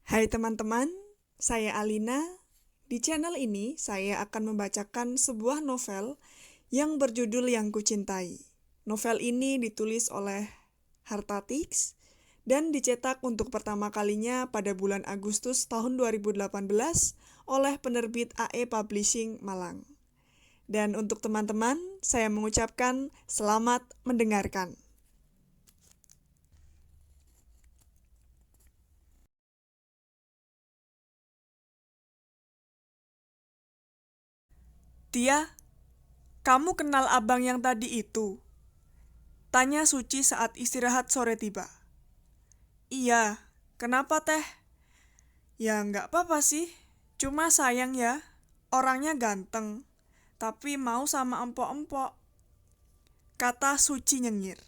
Hai teman-teman, saya Alina. Di channel ini saya akan membacakan sebuah novel yang berjudul Yang Kucintai. Novel ini ditulis oleh Hartatix dan dicetak untuk pertama kalinya pada bulan Agustus tahun 2018 oleh penerbit AE Publishing Malang. Dan untuk teman-teman, saya mengucapkan selamat mendengarkan. Tia, kamu kenal abang yang tadi itu? Tanya Suci saat istirahat sore tiba. Iya, kenapa teh? Ya nggak apa-apa sih, cuma sayang ya, orangnya ganteng, tapi mau sama empok-empok, kata Suci nyengir.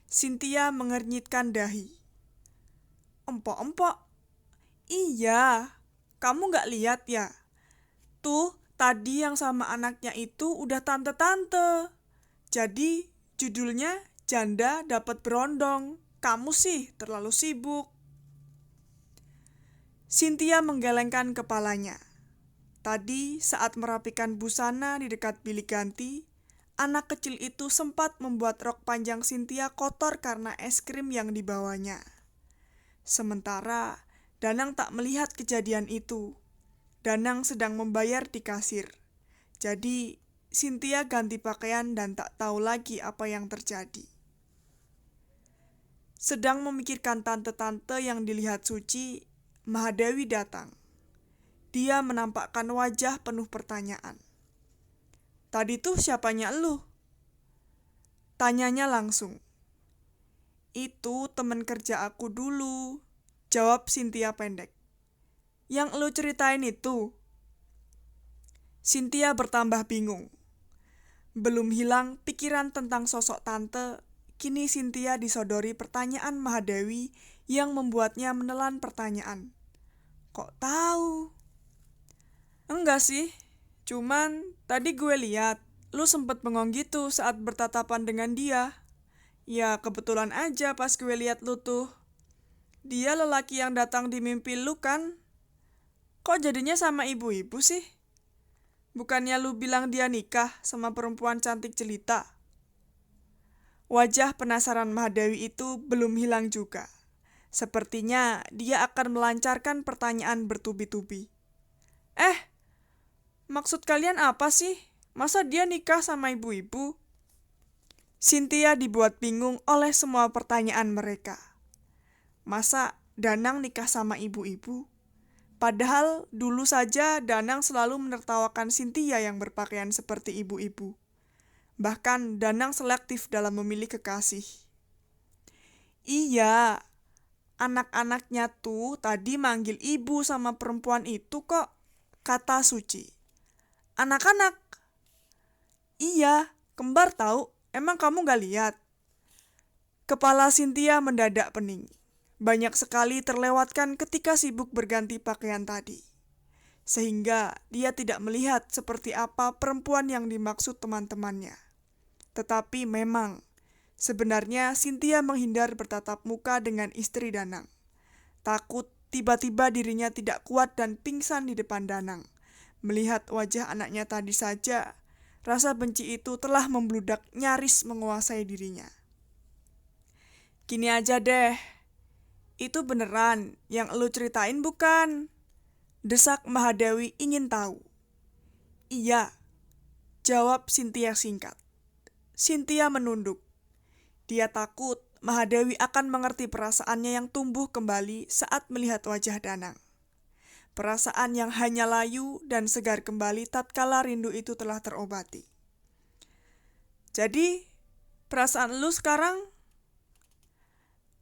Cynthia mengernyitkan dahi. Empok-empok? Iya, kamu nggak lihat ya? Tuh, tadi yang sama anaknya itu udah tante-tante. Jadi, judulnya Janda Dapat Berondong. Kamu sih terlalu sibuk. Cynthia menggelengkan kepalanya. Tadi saat merapikan busana di dekat bilik ganti, anak kecil itu sempat membuat rok panjang Cynthia kotor karena es krim yang dibawanya. Sementara Danang tak melihat kejadian itu. Danang sedang membayar di kasir. Jadi Cynthia ganti pakaian dan tak tahu lagi apa yang terjadi. Sedang memikirkan tante-tante yang dilihat Suci, Mahadewi datang. Dia menampakkan wajah penuh pertanyaan. Tadi tuh siapanya elu? Tanyanya langsung. Itu teman kerja aku dulu, jawab Cynthia pendek. Yang elu ceritain itu? Cynthia bertambah bingung. Belum hilang pikiran tentang sosok tante, kini Cynthia disodori pertanyaan Mahadewi yang membuatnya menelan pertanyaan. Kok tahu? Enggak sih, cuman tadi gue lihat lu sempet bengong gitu saat bertatapan dengan dia. Ya kebetulan aja pas gue lihat lu tuh. Dia lelaki yang datang di mimpi lu kan? Kok jadinya sama ibu-ibu sih? Bukannya lu bilang dia nikah sama perempuan cantik jelita? Wajah penasaran Mahadewi itu belum hilang juga. Sepertinya dia akan melancarkan pertanyaan bertubi-tubi. Maksud kalian apa sih? Masa dia nikah sama ibu-ibu? Cynthia dibuat bingung oleh semua pertanyaan mereka. Masa Danang nikah sama ibu-ibu? Padahal dulu saja Danang selalu menertawakan Cynthia yang berpakaian seperti ibu-ibu. Bahkan Danang selektif dalam memilih kekasih. Iya, anak-anaknya tuh tadi manggil ibu sama perempuan itu kok, kata Suci. Anak-anak? Iya, kembar tahu. Emang kamu gak lihat? Kepala Cynthia mendadak pening. Banyak sekali terlewatkan ketika sibuk berganti pakaian tadi. Sehingga dia tidak melihat seperti apa perempuan yang dimaksud teman-temannya. Tetapi memang, sebenarnya Cynthia menghindar bertatap muka dengan istri Danang. Takut tiba-tiba dirinya tidak kuat dan pingsan di depan Danang. Melihat wajah anaknya tadi saja, rasa benci itu telah membludak nyaris menguasai dirinya. Gini aja deh, itu beneran yang elu ceritain bukan? Desak Mahadewi ingin tahu. Iya, jawab Cynthia singkat. Cynthia menunduk. Dia takut Mahadewi akan mengerti perasaannya yang tumbuh kembali saat melihat wajah Danang. Perasaan yang hanya layu dan segar kembali tatkala rindu itu telah terobati. Jadi, perasaan lu sekarang?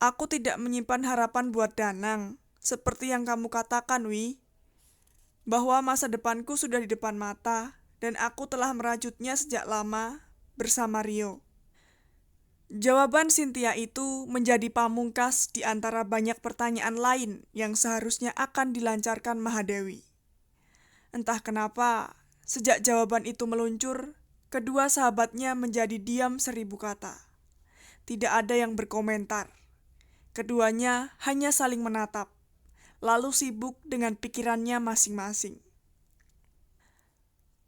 Aku tidak menyimpan harapan buat Danang, seperti yang kamu katakan, Wi. Bahwa masa depanku sudah di depan mata, dan aku telah merajutnya sejak lama bersama Rio. Jawaban Cynthia itu menjadi pamungkas di antara banyak pertanyaan lain yang seharusnya akan dilancarkan Mahadewi. Entah kenapa, sejak jawaban itu meluncur, kedua sahabatnya menjadi diam 1000 kata. Tidak ada yang berkomentar. Keduanya hanya saling menatap. lalu sibuk dengan pikirannya masing-masing.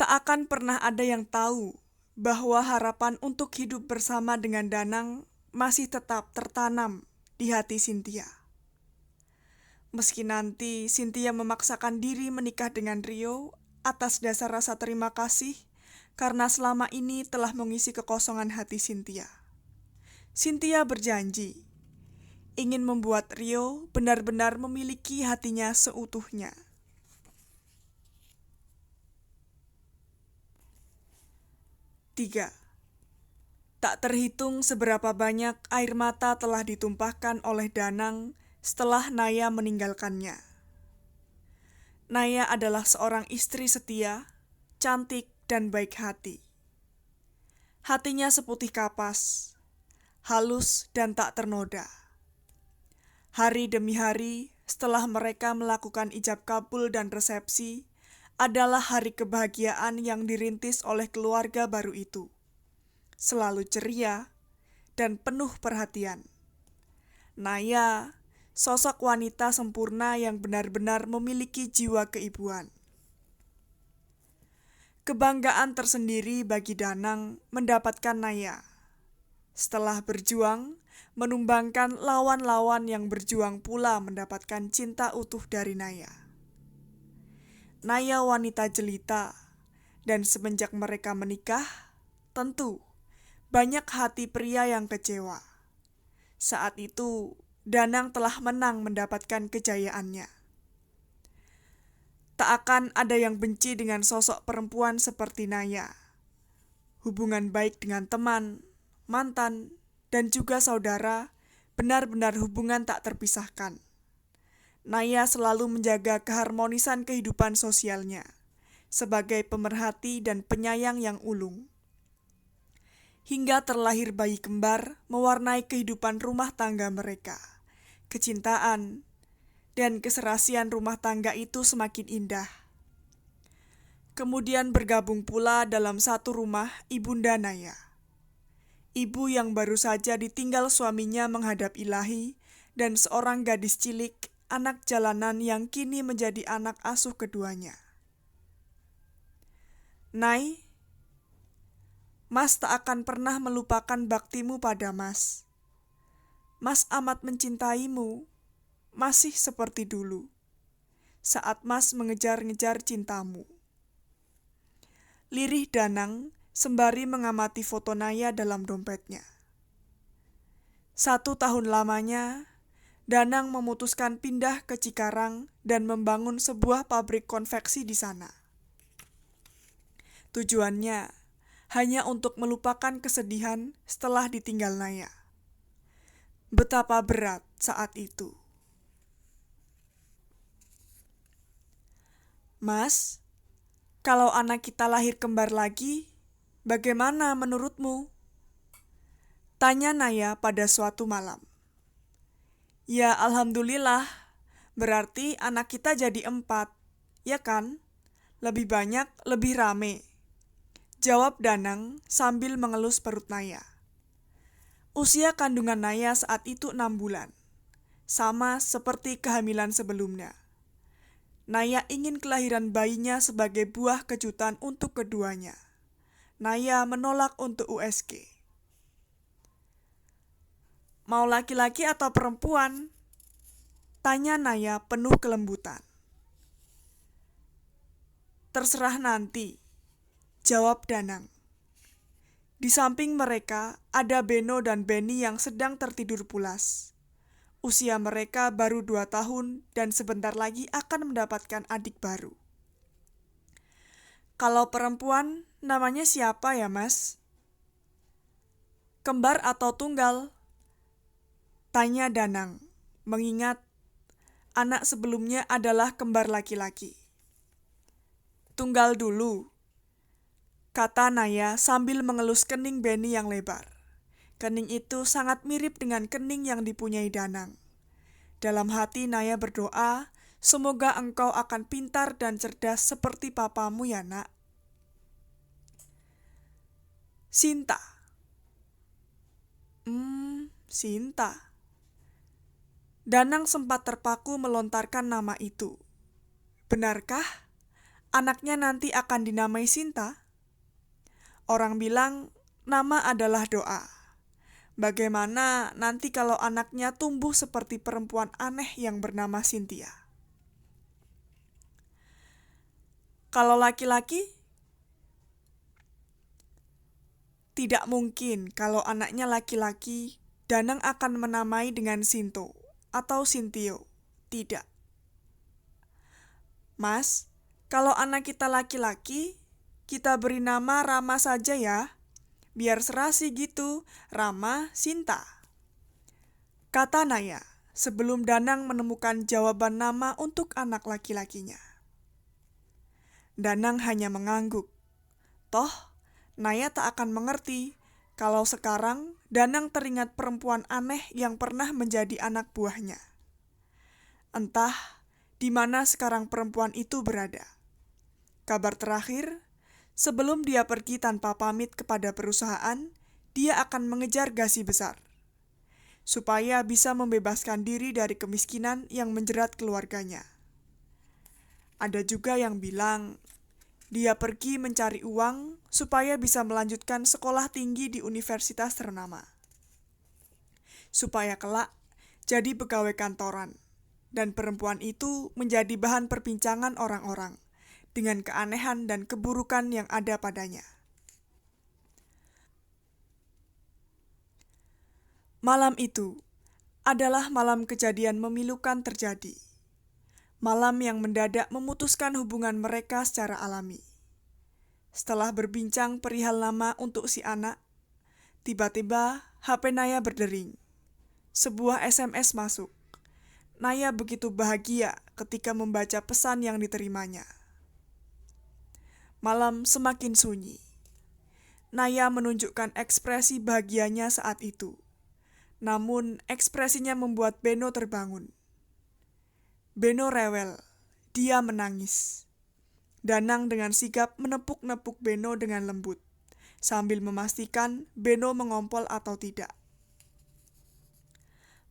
Tak akan pernah ada yang tahu bahwa harapan untuk hidup bersama dengan Danang masih tetap tertanam di hati Cynthia. Meski nanti Cynthia memaksakan diri menikah dengan Rio atas dasar rasa terima kasih karena selama ini telah mengisi kekosongan hati Cynthia. Cynthia berjanji ingin membuat Rio benar-benar memiliki hatinya seutuhnya. Tiga. Tak terhitung seberapa banyak air mata telah ditumpahkan oleh Danang setelah Naya meninggalkannya. Naya adalah seorang istri setia, cantik, dan baik hati. Hatinya seputih kapas, halus dan tak ternoda. Hari demi hari setelah mereka melakukan ijab kabul dan resepsi, adalah hari kebahagiaan yang dirintis oleh keluarga baru itu. Selalu ceria dan penuh perhatian. Naya, sosok wanita sempurna yang benar-benar memiliki jiwa keibuan. Kebanggaan tersendiri bagi Danang mendapatkan Naya. Setelah berjuang, menumbangkan lawan-lawan yang berjuang pula mendapatkan cinta utuh dari Naya. Naya wanita jelita, dan semenjak mereka menikah, tentu banyak hati pria yang kecewa. Saat itu, Danang telah menang mendapatkan kejayaannya. Tak akan ada yang benci dengan sosok perempuan seperti Naya. Hubungan baik dengan teman, mantan, dan juga saudara benar-benar hubungan tak terpisahkan. Naya selalu menjaga keharmonisan kehidupan sosialnya sebagai pemerhati dan penyayang yang ulung. Hingga terlahir bayi kembar mewarnai kehidupan rumah tangga mereka. Kecintaan dan keserasian rumah tangga itu semakin indah. Kemudian bergabung pula dalam satu rumah Ibunda Naya. Ibu yang baru saja ditinggal suaminya menghadap ilahi dan seorang gadis cilik, anak jalanan yang kini menjadi anak asuh keduanya. Nay, Mas tak akan pernah melupakan baktimu pada Mas. Mas amat mencintaimu, masih seperti dulu, saat Mas mengejar-ngejar cintamu. Lirih Danang sembari mengamati foto Naya dalam dompetnya. 1 tahun lamanya, Danang memutuskan pindah ke Cikarang dan membangun sebuah pabrik konveksi di sana. Tujuannya hanya untuk melupakan kesedihan setelah ditinggal Naya. Betapa berat saat itu. Mas, kalau anak kita lahir kembar lagi, bagaimana menurutmu? Tanya Naya pada suatu malam. Ya alhamdulillah, berarti anak kita jadi 4, ya kan? Lebih banyak, lebih rame. Jawab Danang sambil mengelus perut Naya. Usia kandungan Naya saat itu 6 bulan. Sama seperti kehamilan sebelumnya. Naya ingin kelahiran bayinya sebagai buah kejutan untuk keduanya. Naya menolak untuk USG. Mau laki-laki atau perempuan? Tanya Naya penuh kelembutan. Terserah nanti, jawab Danang. Di samping mereka ada Beno dan Benny yang sedang tertidur pulas. Usia mereka baru 2 tahun dan sebentar lagi akan mendapatkan adik baru. Kalau perempuan, namanya siapa ya, Mas? Kembar atau tunggal? Tanya Danang, mengingat anak sebelumnya adalah kembar laki-laki. Tunggal dulu, kata Naya sambil mengelus kening Benny yang lebar. Kening itu sangat mirip dengan kening yang dipunyai Danang. Dalam hati Naya berdoa, semoga engkau akan pintar dan cerdas seperti papamu ya nak. Sinta. Sinta. Danang sempat terpaku melontarkan nama itu. Benarkah anaknya nanti akan dinamai Sinta? Orang bilang nama adalah doa. Bagaimana nanti kalau anaknya tumbuh seperti perempuan aneh yang bernama Cynthia? Kalau laki-laki, tidak mungkin kalau anaknya laki-laki, Danang akan menamai dengan Sinto atau Sintio. Tidak. Mas, kalau anak kita laki-laki, kita beri nama Rama saja ya. Biar serasi gitu, Rama Sinta. Kata Naya, sebelum Danang menemukan jawaban nama untuk anak laki-lakinya. Danang hanya mengangguk. Toh, Naya tak akan mengerti kalau sekarang Danang teringat perempuan aneh yang pernah menjadi anak buahnya. Entah di mana sekarang perempuan itu berada. Kabar terakhir, sebelum dia pergi tanpa pamit kepada perusahaan, dia akan mengejar gaji besar, supaya bisa membebaskan diri dari kemiskinan yang menjerat keluarganya. Ada juga yang bilang, dia pergi mencari uang supaya bisa melanjutkan sekolah tinggi di universitas ternama. Supaya kelak jadi pegawai kantoran, dan perempuan itu menjadi bahan perbincangan orang-orang dengan keanehan dan keburukan yang ada padanya. Malam itu adalah malam kejadian memilukan terjadi. Malam yang mendadak memutuskan hubungan mereka secara alami. Setelah berbincang perihal nama untuk si anak, tiba-tiba HP Naya berdering. Sebuah SMS masuk. Naya begitu bahagia ketika membaca pesan yang diterimanya. Malam semakin sunyi. Naya menunjukkan ekspresi bahagianya saat itu. Namun ekspresinya membuat Beno terbangun. Beno rewel, dia menangis. Danang dengan sigap menepuk-nepuk Beno dengan lembut, sambil memastikan Beno mengompol atau tidak.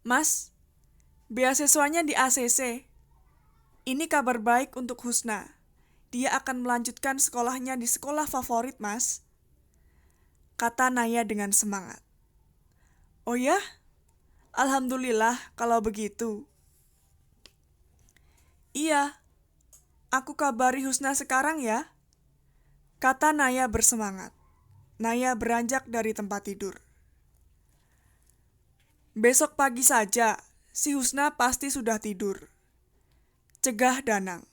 Mas, beasiswanya di ACC. Ini kabar baik untuk Husna. Dia akan melanjutkan sekolahnya di sekolah favorit, Mas. Kata Naya dengan semangat. Oh ya? Alhamdulillah kalau begitu. Iya, aku kabari Husna sekarang ya. Kata Naya bersemangat. Naya beranjak dari tempat tidur. Besok pagi saja, si Husna pasti sudah tidur. Cegah Danang.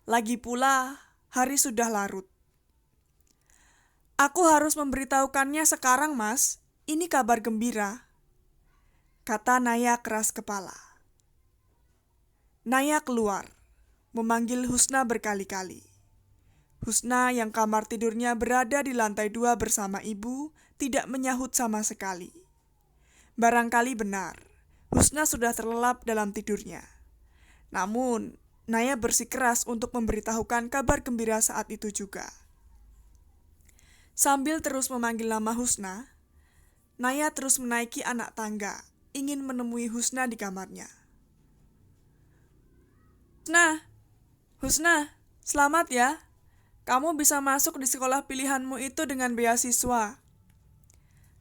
Lagi pula, hari sudah larut. Aku harus memberitahukannya sekarang, Mas. Ini kabar gembira. Kata Naya keras kepala. Naya keluar, memanggil Husna berkali-kali. Husna yang kamar tidurnya berada di lantai 2 bersama ibu, tidak menyahut sama sekali. Barangkali benar, Husna sudah terlelap dalam tidurnya. Namun, Naya bersikeras untuk memberitahukan kabar gembira saat itu juga. Sambil terus memanggil nama Husna, Naya terus menaiki anak tangga, ingin menemui Husna di kamarnya. Husna, selamat ya. Kamu bisa masuk di sekolah pilihanmu itu dengan beasiswa.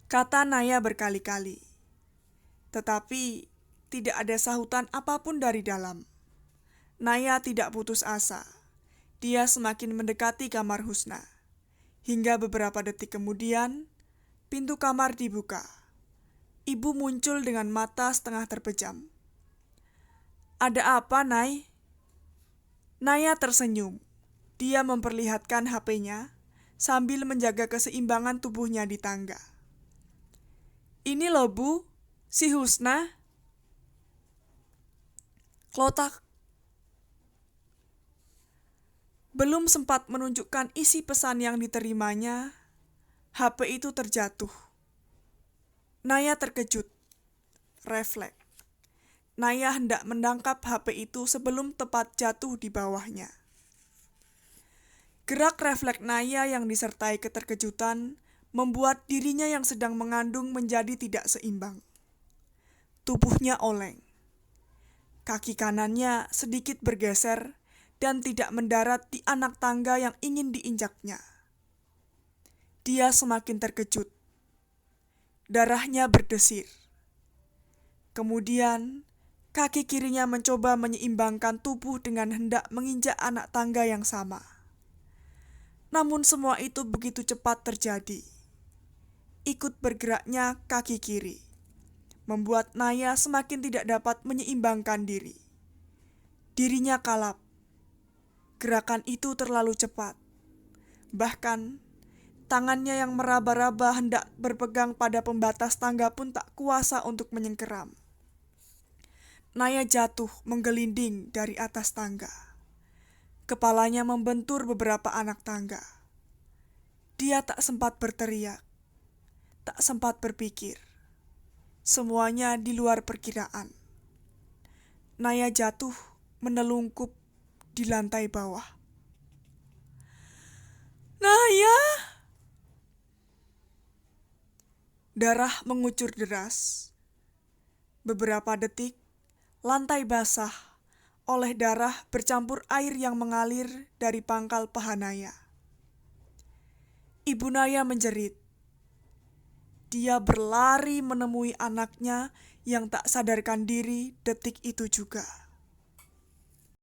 Kata Naya berkali-kali. Tetapi tidak ada sahutan apapun dari dalam. Naya tidak putus asa. Dia semakin mendekati kamar Husna. Hingga beberapa detik kemudian, pintu kamar dibuka. Ibu muncul dengan mata setengah terpejam. Ada apa, Nay? Naya tersenyum. Dia memperlihatkan HP-nya sambil menjaga keseimbangan tubuhnya di tangga. Ini loh Bu, si Husna. Klotak. Belum sempat menunjukkan isi pesan yang diterimanya, HP itu terjatuh. Naya terkejut. Refleks. Naya hendak menangkap HP itu sebelum tepat jatuh di bawahnya. Gerak refleks Naya yang disertai keterkejutan membuat dirinya yang sedang mengandung menjadi tidak seimbang. Tubuhnya oleng. Kaki kanannya sedikit bergeser dan tidak mendarat di anak tangga yang ingin diinjaknya. Dia semakin terkejut. Darahnya berdesir. Kemudian, kaki kirinya mencoba menyeimbangkan tubuh dengan hendak menginjak anak tangga yang sama. Namun semua itu begitu cepat terjadi. Ikut bergeraknya kaki kiri membuat Naya semakin tidak dapat menyeimbangkan diri. Dirinya kalap. Gerakan itu terlalu cepat. Bahkan, tangannya yang meraba-raba hendak berpegang pada pembatas tangga pun tak kuasa untuk menyengkeram. Naya jatuh menggelinding dari atas tangga. Kepalanya membentur beberapa anak tangga. Dia tak sempat berteriak, tak sempat berpikir. Semuanya di luar perkiraan. Naya jatuh menelungkup di lantai bawah. Naya! Darah mengucur deras. Beberapa detik, lantai basah oleh darah bercampur air yang mengalir dari pangkal paha Naya. Ibu Naya menjerit. Dia berlari menemui anaknya yang tak sadarkan diri detik itu juga.